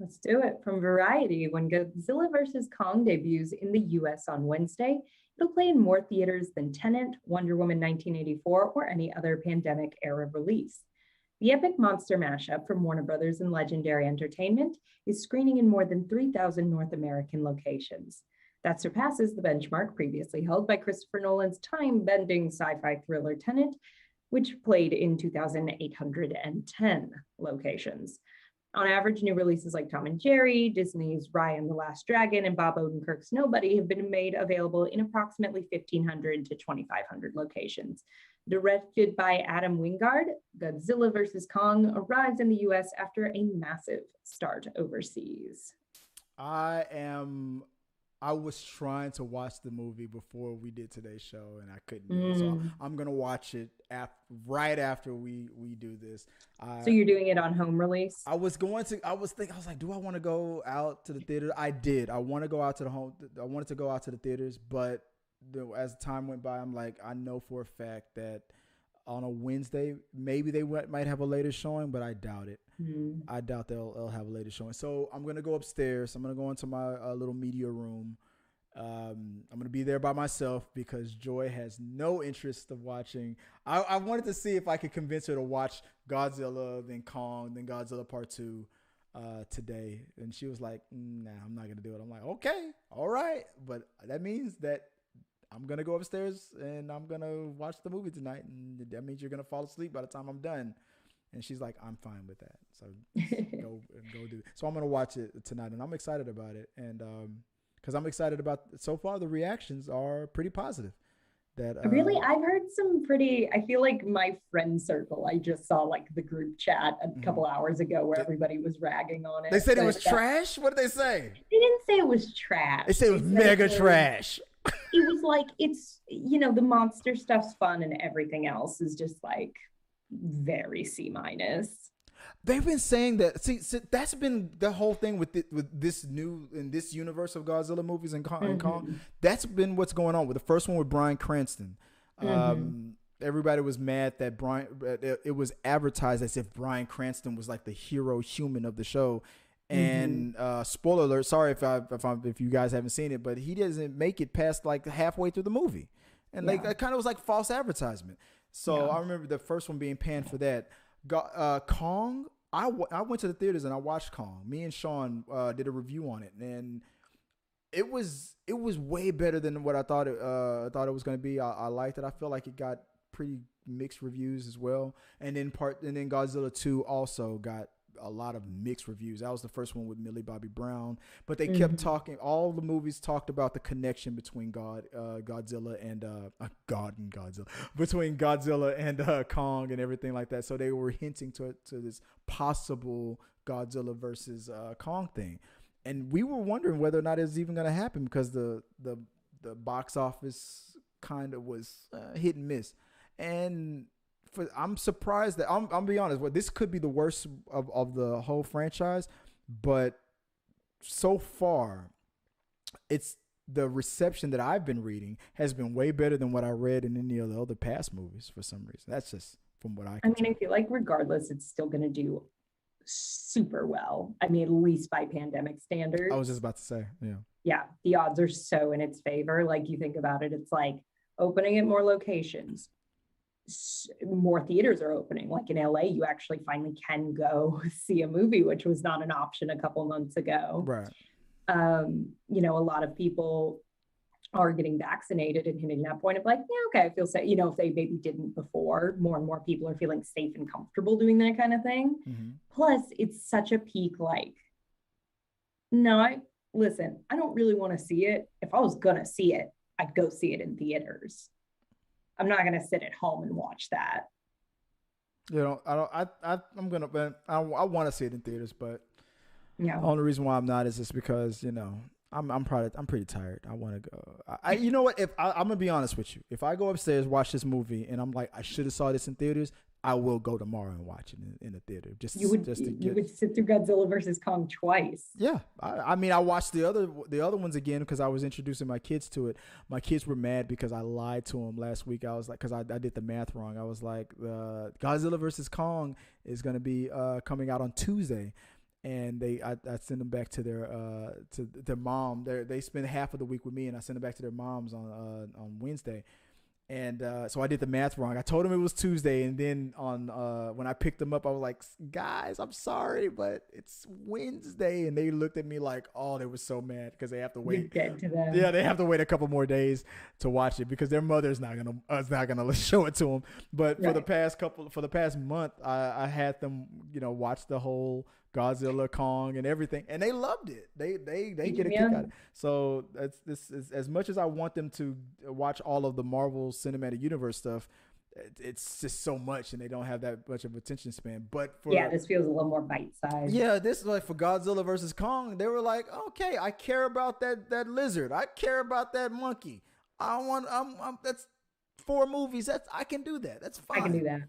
Let's do it. From Variety, when Godzilla vs. Kong debuts in the US on Wednesday, it'll play in more theaters than Tenet, Wonder Woman 1984, or any other pandemic era release. The epic monster mashup from Warner Brothers and Legendary Entertainment is screening in more than 3,000 North American locations. That surpasses the benchmark previously held by Christopher Nolan's time bending sci fi thriller Tenet, which played in 2,810 locations. On average, new releases like Tom and Jerry, Disney's Raya and the Last Dragon, and Bob Odenkirk's Nobody have been made available in approximately 1,500 to 2,500 locations. Directed by Adam Wingard, Godzilla vs. Kong arrives in the US after a massive start overseas. I am. I was trying to watch the movie before we did today's show, and I couldn't do it. So I'm gonna watch it right after we do this. So you're doing it on home release? I was thinking. I was like, do I want to go out to the theater? I did. I want to go out to the home. I wanted to go out to the theaters, but as time went by, I'm like, I know for a fact that on a Wednesday, maybe they might have a later showing, but I doubt it. I doubt they'll have a later showing. So I'm going to go upstairs. I'm going to go into my little media room. I'm going to be there by myself because Joy has no interest of watching. I wanted to see if I could convince her to watch Godzilla, then Kong, then Godzilla Part 2 today. And she was like, nah, I'm not going to do it. I'm like, okay, all right. But that means that I'm going to go upstairs and I'm going to watch the movie tonight. And that means you're going to fall asleep by the time I'm done. And she's like, I'm fine with that. So go do it. So I'm going to watch it tonight and I'm excited about it. And because I'm excited about, so far the reactions are pretty positive. Really, I've heard some pretty, I feel like my friend circle, I just saw like the group chat a couple hours ago where everybody was ragging on it. They said it was trash? What did they say? They didn't say it was trash. They said it was mega trash. It was like, it's, the monster stuff's fun and everything else is just like very C-. They've been saying that. See, that's been the whole thing with this new in this universe of Godzilla movies and Kong. That's been what's going on with the first one with Bryan Cranston. Everybody was mad that it was advertised as if Bryan Cranston was like the hero human of the show. And spoiler alert, sorry if you guys haven't seen it, but he doesn't make it past like halfway through the movie, and like that kind of was like false advertisement. So I remember the first one being panned for that. Kong, I went to the theaters and I watched Kong. Me and Sean did a review on it, and it was way better than what I thought it was going to be. I liked it. I feel like it got pretty mixed reviews as well, and then Godzilla 2 also got a lot of mixed reviews. That was the first one with Millie Bobby Brown, but they kept talking. All the movies talked about the connection between Godzilla and Godzilla, between Godzilla and Kong and everything like that. So they were hinting to this possible Godzilla versus Kong thing, and we were wondering whether or not it was even going to happen because the box office kind of was hit and miss, and. I'm surprised that I'm be honest. Well, this could be the worst of the whole franchise, but so far, it's the reception that I've been reading has been way better than what I read in any of the other past movies for some reason. That's just from what I can tell. I feel like regardless, it's still going to do super well. At least by pandemic standards. I was just about to say, yeah. Yeah, the odds are so in its favor. Like you think about it, it's like opening at more locations. More theaters are opening. Like in LA, you actually finally can go see a movie, which was not an option a couple months ago. Right. A lot of people are getting vaccinated and hitting that point of like, yeah, okay, I feel safe. If they maybe didn't before, more and more people are feeling safe and comfortable doing that kind of thing. Plus, it's such a peak. Like, no, listen, I don't really want to see it. If I was gonna see it, I'd go see it in theaters. I'm not going to sit at home and watch that. I want to see it in theaters, but the only reason why I'm not is just because, I'm pretty tired. I want to go. You know what? I'm going to be honest with you. If I go upstairs, watch this movie and I'm like, I should have saw this in theaters, I will go tomorrow and watch it in the theater. You would sit through Godzilla versus Kong twice. Yeah, I watched the other ones again because I was introducing my kids to it. My kids were mad because I lied to them last week. I was like, because I did the math wrong. I was like, Godzilla versus Kong is going to be coming out on Tuesday, and I send them back to their mom. They spend half of the week with me, and I send them back to their moms on Wednesday. And so I did the math wrong. I told them it was Tuesday, and then on when I picked them up, I was like, "Guys, I'm sorry, but it's Wednesday." And they looked at me like, "Oh, they were so mad because they have to wait." Get to them. Yeah, they have to wait a couple more days to watch it because their mother's not gonna show it to them. But for the past month, I had them, watch the whole Godzilla, Kong, and everything, and they loved it. They get a kick out of it. So this is as much as I want them to watch all of the Marvel Cinematic Universe stuff. It's just so much, and they don't have that much of attention span. But this feels a little more bite sized. Yeah, this is like for Godzilla versus Kong. They were like, okay, I care about that lizard. I care about that monkey. That's 4 movies. I can do that. That's fine. I can do that.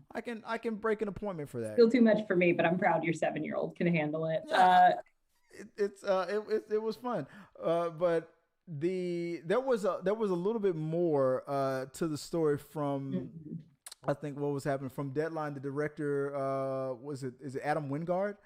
I can break an appointment for that. Still too much for me, but I'm proud your 7-year-old can handle it. Yeah. It was fun. But there was a little bit more to the story from I think what was happening from Deadline. The director is it Adam Wingard?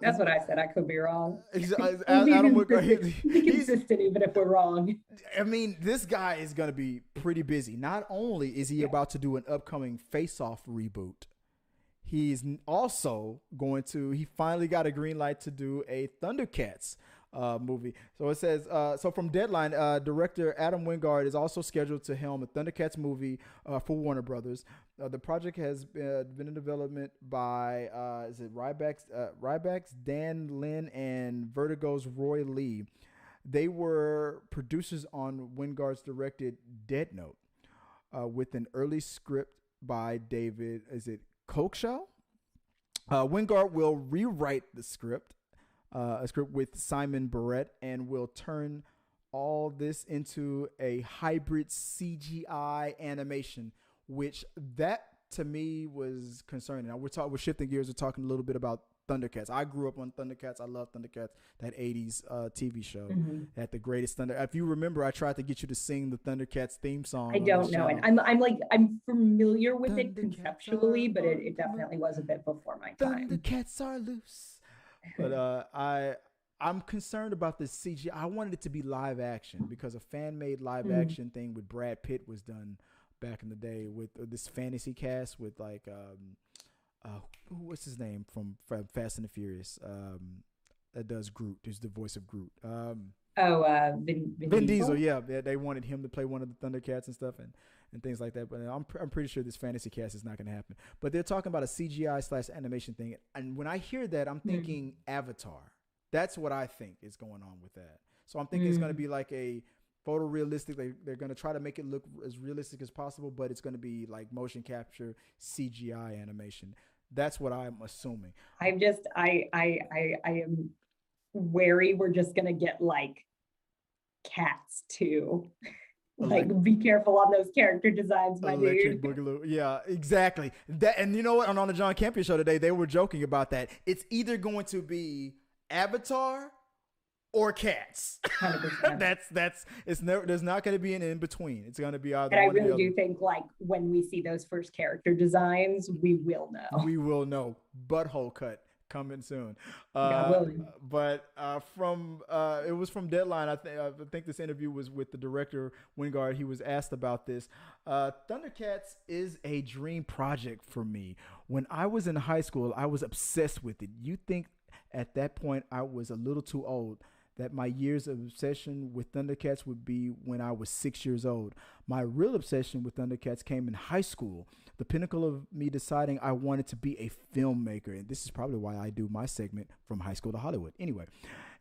That's what I said. I could be wrong. Adam Wingard. He's consistent even if we're wrong. I mean, this guy is going to be pretty busy. Not only is he about to do an upcoming Face Off reboot, he's also he finally got a green light to do a Thundercats movie. So it says, so from Deadline, director Adam Wingard is also scheduled to helm a Thundercats movie for Warner Brothers. The project has been in development by is it Ryback's Dan Lin and Vertigo's Roy Lee. They were producers on Wingard's directed Dead Note, with an early script by David Kochshaw. Wingard will rewrite the script, a script with Simon Barrett, and will turn all this into a hybrid CGI animation, which that to me was concerning. Now we're shifting gears. We're talking a little bit about Thundercats. I grew up on Thundercats. I love Thundercats, that 80s TV show. At the greatest Thunder. If you remember, I tried to get you to sing the Thundercats theme song. I don't know it. I'm familiar with it conceptually, but it definitely was a bit before my time. Thundercats are loose. But I'm concerned about this CGI. I wanted it to be live action because a fan-made live action thing with Brad Pitt was done back in the day with this fantasy cast with like what's his name from Fast and the Furious that does Groot. There's the voice of Groot. Vin Diesel. Yeah, they wanted him to play one of the Thundercats and stuff and things like that. But I'm pretty sure this fantasy cast is not going to happen. But they're talking about a CGI/animation thing, and when I hear that, I'm thinking Avatar. That's what I think is going on with that. So I'm thinking it's going to be like a photorealistic. They're going to try to make it look as realistic as possible, but it's going to be like motion capture CGI animation. That's what I'm assuming. I am wary we're just going to get like Cats too. Like, be careful on those character designs, my Electric dude. Boogaloo. Yeah, exactly. That, and you know what? On the John Campion show today, they were joking about that. It's either going to be Avatar or Cats. 100%. There's not going to be an in between. It's going to be either. And I really do think like when we see those first character designs, we will know. We will know. Butthole cut coming soon. But it was from Deadline. I think this interview was with the director Wingard. He was asked about this. Thundercats is a dream project for me. When I was in high school, I was obsessed with it. You think at that point I was a little too old, that my years of obsession with Thundercats would be when I was 6 years old. My real obsession with Thundercats came in high school, the pinnacle of me deciding I wanted to be a filmmaker. And this is probably why I do my segment From High School to Hollywood. Anyway,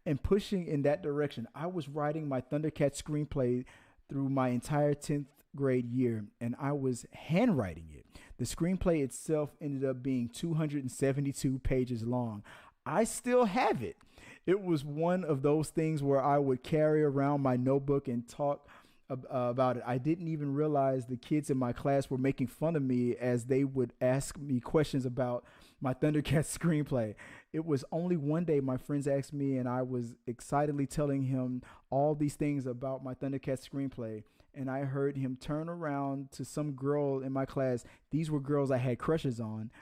and pushing in that direction, I was writing my Thundercats screenplay through my entire 10th grade year, and I was handwriting it. The screenplay itself ended up being 272 pages long. I still have it. It was one of those things where I would carry around my notebook and talk about it. I didn't even realize the kids in my class were making fun of me as they would ask me questions about my Thundercats screenplay. It was only one day my friends asked me, and I was excitedly telling him all these things about my Thundercats screenplay, and I heard him turn around to some girl in my class. These were girls I had crushes on,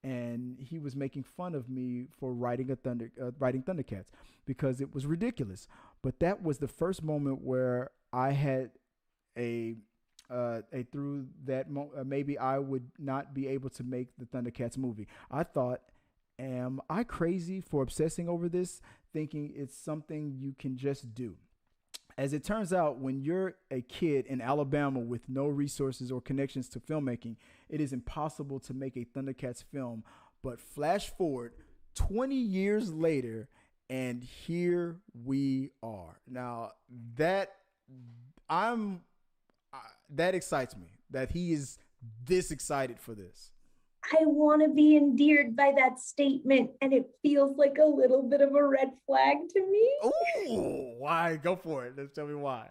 and he was making fun of me for writing writing Thundercats because it was ridiculous. But that was the first moment where I had a through that maybe I would not be able to make the Thundercats movie. I thought, am I crazy for obsessing over this, thinking it's something you can just do? As it turns out, when you're a kid in Alabama with no resources or connections to filmmaking, it is impossible to make a Thundercats film. But flash forward 20 years later, and here we are. Now, that excites me, that he is this excited for this. I want to be endeared by that statement, and it feels like a little bit of a red flag to me. Oh, why? Go for it. Let's tell me why.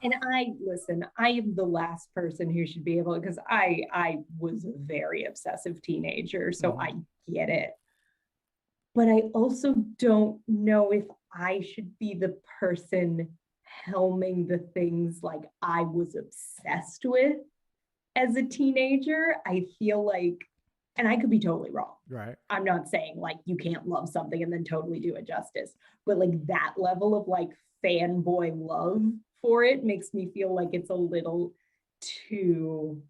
And I am the last person who should be able, because I was a very obsessive teenager, so I get it. But I also don't know if I should be the person helming the things like I was obsessed with as a teenager. I feel like, and I could be totally wrong. Right. I'm not saying like you can't love something and then totally do it justice, but like that level of like fanboy love for it makes me feel like it's a little too.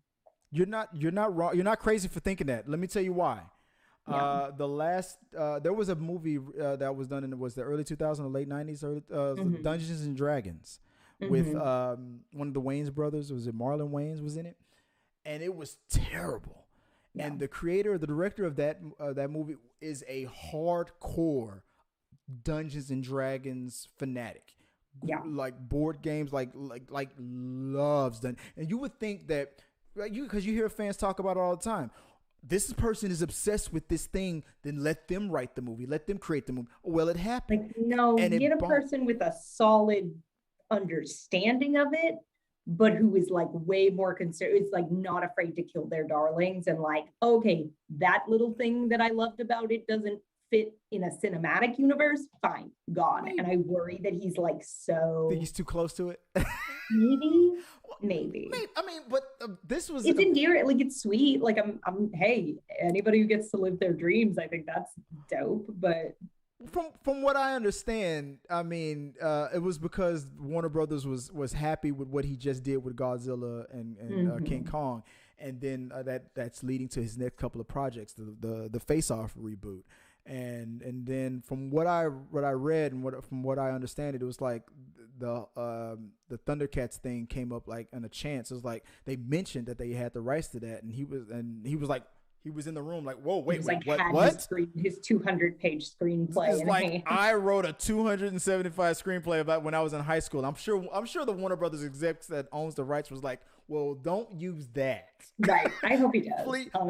You're not wrong. You're not crazy for thinking that. Let me tell you why. Yeah. There was a movie that was done was the early 2000s or late 90s, Dungeons and Dragons, with one of the Wayans brothers. Was it Marlon Wayans was in it? And it was terrible. Yeah. And the director of that movie is a hardcore Dungeons and Dragons fanatic. Yeah, like board games, like loves them. And you would think that, right, because you hear fans talk about it all the time. This person is obsessed with this thing. Then let them write the movie. Let them create the movie. Well, it happened. Like, no, and get a person with a solid understanding of it, but who is like way more concerned. It's like not afraid to kill their darlings and like, okay, that little thing that I loved about it doesn't fit in a cinematic universe. Fine, gone. Maybe. And I worry that he's like so. Think he's too close to it. Maybe. I mean, but this was. It's endearing. Like it's sweet. Like I'm. Hey, anybody who gets to live their dreams, I think that's dope. But. From what I understand, I mean, it was because Warner Brothers was happy with what he just did with Godzilla and King Kong, and then that's leading to his next couple of projects, the Face Off reboot, and then from what I read and from what I understand, it was like the Thundercats thing came up like in a chance. It was like they mentioned that they had the rights to that, and he was like. He was in the room like, whoa, wait, like what? His 200-page screenplay. It's like I wrote a 275 screenplay about when I was in high school. I'm sure the Warner Brothers execs that owns the rights was like, well, don't use that. Right. I hope he does.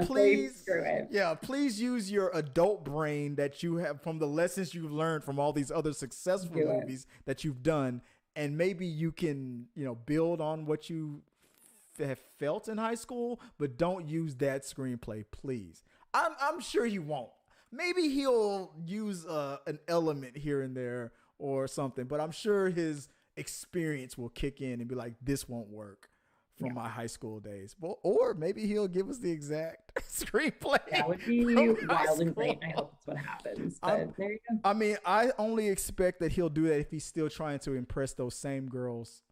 Please, screw it. Yeah, please use your adult brain that you have from the lessons you've learned from all these other successful movies that you've done, and maybe you can, build on what you have felt in high school, but don't use that screenplay, please. I'm sure he won't. Maybe he'll use an element here and there or something, but I'm sure his experience will kick in and be like, this won't work from my high school days. Well, or maybe he'll give us the exact screenplay. That would be wild and great. I hope that's what happens. But there you go. I mean, I only expect that he'll do that if he's still trying to impress those same girls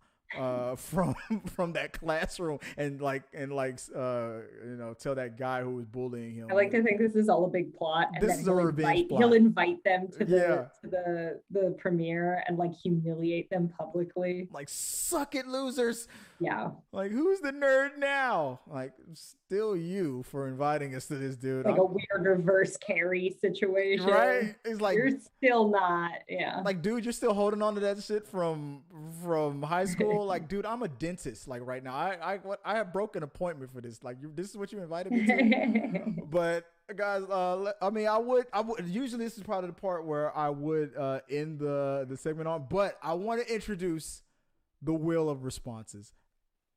from that classroom and tell that guy who was bullying him. I like to think this is all a big plot, and this is a revenge plot. He'll invite them to the premiere and like humiliate them publicly. Like, suck it, losers. Yeah. Like, who's the nerd now? Like, still you for inviting us to this, dude. Like a weird reverse Carrie situation. Right? It's like you're still not. Yeah. Like, dude, you're still holding on to that shit from high school. Like, dude, I'm a dentist. Like right now, I have broke an appointment for this. Like, this is what you invited me to. But guys, I mean, I would usually this is probably the part where I would end the segment on, but I want to introduce the wheel of responses.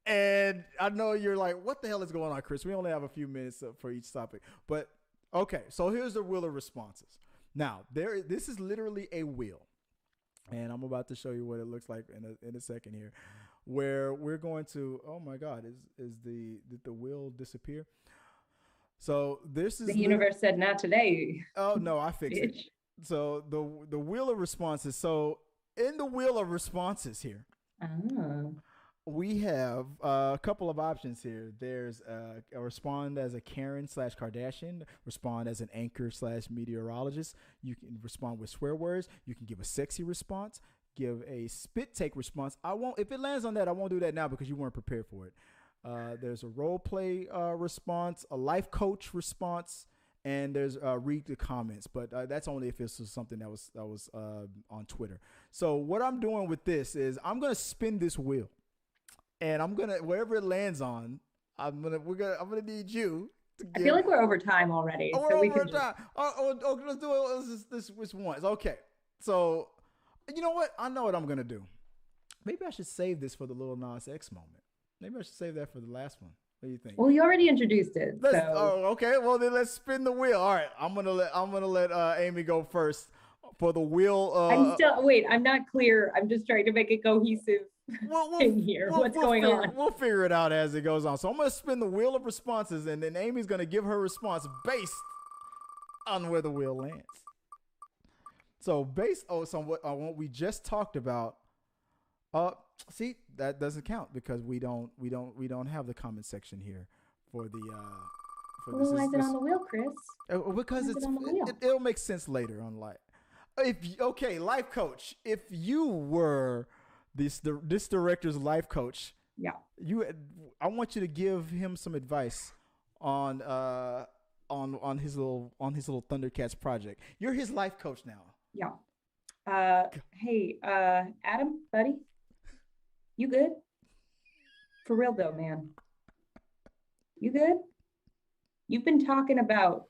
And I know you're like, what the hell is going on, Chris? We only have a few minutes for each topic. But okay, so here's the wheel of responses. Now, this is literally a wheel. And I'm about to show you what it looks like in a second here, where we're going to. Oh my God, did the wheel disappear? So this is The universe said not today. oh no, I fixed it. Bitch. So the wheel of responses. So in the wheel of responses here, Oh. we have a couple of options here. There's a respond as a Karen slash Kardashian, respond as an anchor slash meteorologist. You can respond with swear words. You can give a sexy response, give a spit take response. I won't, if it lands on that, I won't do that now because you weren't prepared for it. There's a role play response, a life coach response, and there's read the comments, but that's only if this was something that was on Twitter. So what I'm doing with this is I'm gonna spin this wheel. And I'm gonna wherever it lands on, I'm gonna need you to give. I feel like we're over time already. Oh, So we're we over can time. Let's do it. This once. Okay. So, you know what? I know what I'm gonna do. Maybe I should save this for the Lil Nas X moment. Maybe I should save that for the last one. What do you think? Well, you already introduced it. Oh, okay. Well, then let's spin the wheel. All right. I'm gonna let Amy go first for the wheel. I'm not clear. I'm just trying to make it cohesive. In here, what's going on? We'll figure it out as it goes on. So I'm gonna spin the wheel of responses, and then Amy's gonna give her response based on where the wheel lands. So based on what we just talked about, see, that doesn't count because we don't have the comment section here for the Well, why is it on the wheel, Chris? Because it'll make sense later on life. Okay, life coach. If you were this director's life coach, yeah, I want you to give him some advice on his little Thundercats project. You're his life coach now. Yeah. Hey, Adam, buddy, you good? For real though, man. You good? You've been talking about,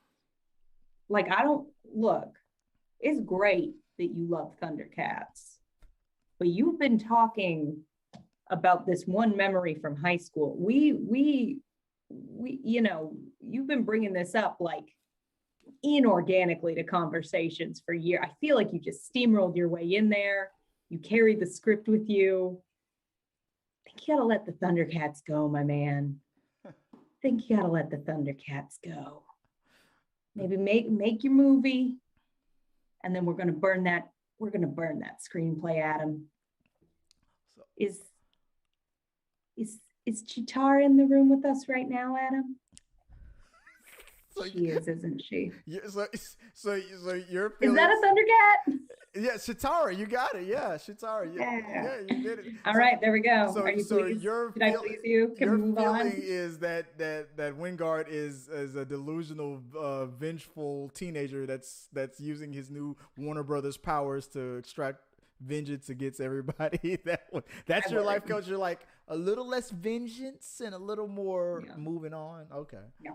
like, it's great that you love Thundercats, but you've been talking about this one memory from high school. We, you've been bringing this up like inorganically to conversations for years. I feel like you just steamrolled your way in there. You carried the script with you. I think you gotta let the Thundercats go, my man. I think you gotta let the Thundercats go. Maybe make your movie, and then we're gonna burn that screenplay, Adam. So, is Chitara in the room with us right now, Adam? So she is, isn't she? Yeah, so you're feeling... Is that a Thundercat? Yeah, Chitara, you got it. Yeah, Chitara. Yeah, you did it. All right, there we go. So, are you pleased? Did I please you? Can we move on? Your feeling is that Wingard is a delusional, vengeful teenager that's using his new Warner Brothers powers to extract vengeance against everybody. That's your life coach. You're like a little less vengeance and a little more moving on. Okay. Yeah.